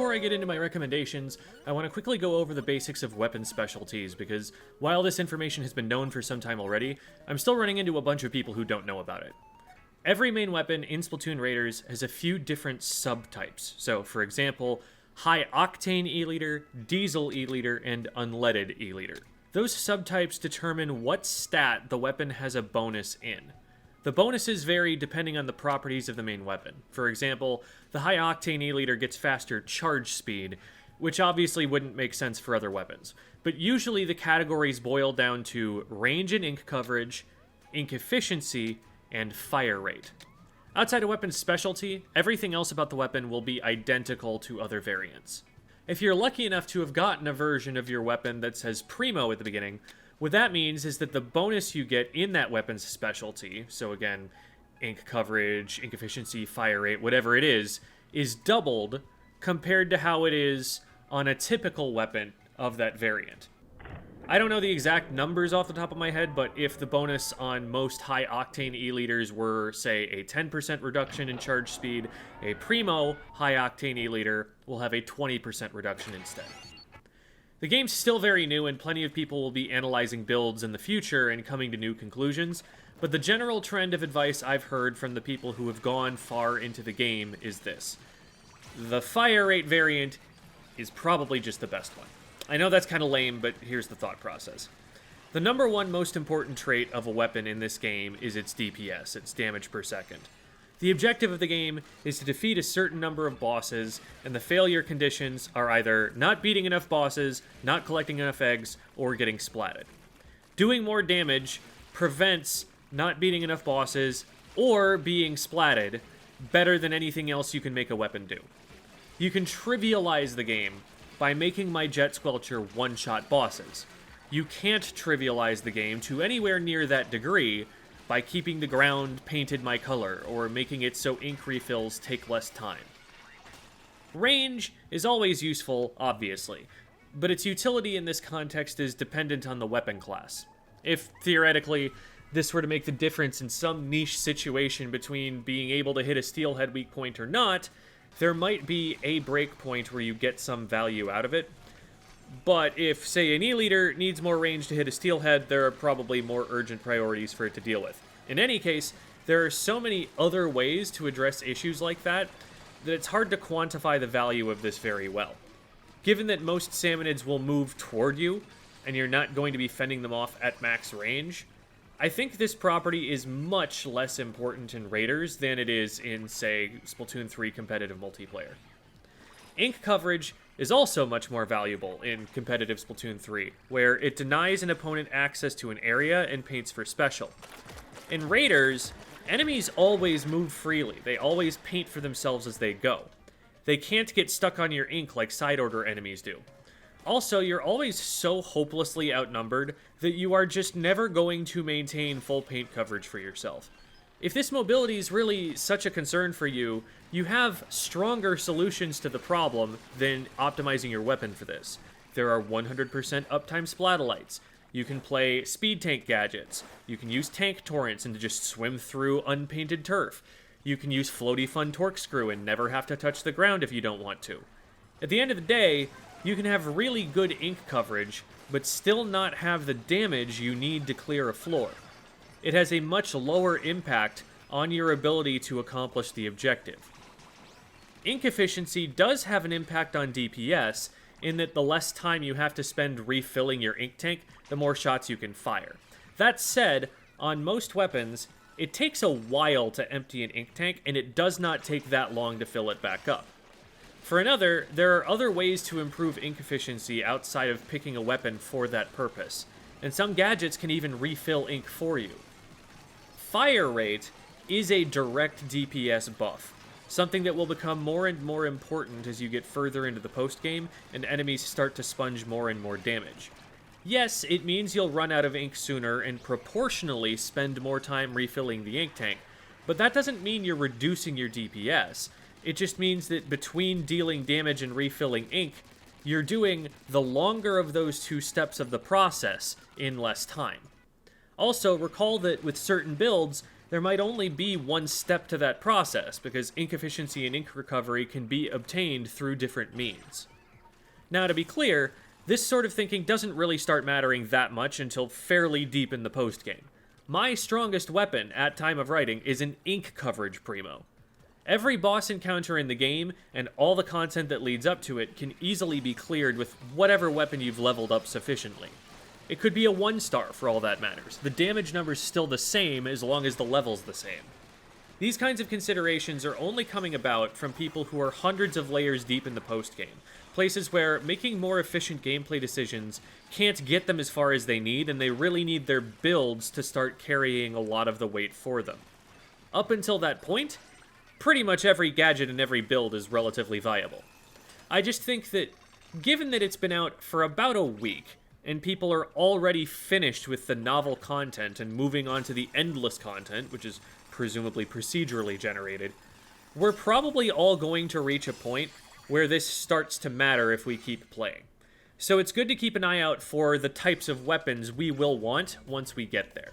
before I get into my recommendations, I want to quickly go over the basics of weapon specialties, because while this information has been known for some time already, I'm still running into a bunch of people who don't know about it. Every main weapon in Splatoon Raiders has a few different subtypes. So, for example, High Octane E-Liter, Diesel E-Liter, and Unleaded E-Liter. Those subtypes determine what stat the weapon has a bonus in. The bonuses vary depending on the properties of the main weapon. For example, the High Octane E-Liter gets faster charge speed, which obviously wouldn't make sense for other weapons. But usually the categories boil down to range and ink coverage, ink efficiency, and fire rate. Outside of weapon specialty, everything else about the weapon will be identical to other variants. If you're lucky enough to have gotten a version of your weapon that says Primo at the beginning, what that means is that the bonus you get in that weapon's specialty, so again, ink coverage, ink efficiency, fire rate, whatever it is doubled compared to how it is on a typical weapon of that variant. I don't know the exact numbers off the top of my head, but if the bonus on most high octane E-liters were, say, a 10% reduction in charge speed, a Primo high octane E-liter will have a 20% reduction instead. The game's still very new, and plenty of people will be analyzing builds in the future and coming to new conclusions, but the general trend of advice I've heard from the people who have gone far into the game is this. The fire rate variant is probably just the best one. I know that's kind of lame, but here's the thought process. The number one most important trait of a weapon in this game is its DPS, its damage per second. The objective of the game is to defeat a certain number of bosses, and the failure conditions are either not beating enough bosses, not collecting enough eggs, or getting splatted. Doing more damage prevents not beating enough bosses or being splatted better than anything else you can make a weapon do. You can trivialize the game by making my Jet Squelcher one-shot bosses. You can't trivialize the game to anywhere near that degree by keeping the ground painted my color, or making it so ink refills take less time. Range is always useful, obviously, but its utility in this context is dependent on the weapon class. If, theoretically, this were to make the difference in some niche situation between being able to hit a steelhead weak point or not, there might be a breakpoint where you get some value out of it. But if, say, an E-liter needs more range to hit a steelhead, there are probably more urgent priorities for it to deal with. In any case, there are so many other ways to address issues like that it's hard to quantify the value of this very well. Given that most salmonids will move toward you, and you're not going to be fending them off at max range, I think this property is much less important in Raiders than it is in, say, Splatoon 3 competitive multiplayer. Ink coverage is also much more valuable in competitive Splatoon 3, where it denies an opponent access to an area and paints for special. In Raiders, enemies always move freely. They always paint for themselves as they go. They can't get stuck on your ink like side order enemies do. Also, you're always so hopelessly outnumbered that you are just never going to maintain full paint coverage for yourself. If this mobility is really such a concern for you, you have stronger solutions to the problem than optimizing your weapon for this. There are 100% uptime splatolites. You can play speed tank gadgets. You can use tank torrents and just swim through unpainted turf. You can use floaty fun torque screw and never have to touch the ground if you don't want to. At the end of the day, you can have really good ink coverage, but still not have the damage you need to clear a floor. It has a much lower impact on your ability to accomplish the objective. Ink efficiency does have an impact on DPS, in that the less time you have to spend refilling your ink tank, the more shots you can fire. That said, on most weapons, it takes a while to empty an ink tank, and it does not take that long to fill it back up. For another, there are other ways to improve ink efficiency outside of picking a weapon for that purpose, and some gadgets can even refill ink for you. Fire rate is a direct DPS buff, something that will become more and more important as you get further into the post-game and enemies start to sponge more and more damage. Yes, it means you'll run out of ink sooner and proportionally spend more time refilling the ink tank, but that doesn't mean you're reducing your DPS. It just means that between dealing damage and refilling ink, you're doing the longer of those two steps of the process in less time. Also, recall that with certain builds, there might only be one step to that process, because ink efficiency and ink recovery can be obtained through different means. Now, to be clear, this sort of thinking doesn't really start mattering that much until fairly deep in the postgame. My strongest weapon at time of writing is an ink coverage primo. Every boss encounter in the game, and all the content that leads up to it, can easily be cleared with whatever weapon you've leveled up sufficiently. It could be a 1-star for all that matters. The damage number's still the same as long as the level's the same. These kinds of considerations are only coming about from people who are hundreds of layers deep in the postgame, places where making more efficient gameplay decisions can't get them as far as they need, and they really need their builds to start carrying a lot of the weight for them. Up until that point, pretty much every gadget and every build is relatively viable. I just think that, given that it's been out for about a week, and people are already finished with the novel content and moving on to the endless content, which is presumably procedurally generated, we're probably all going to reach a point where this starts to matter if we keep playing. So it's good to keep an eye out for the types of weapons we will want once we get there.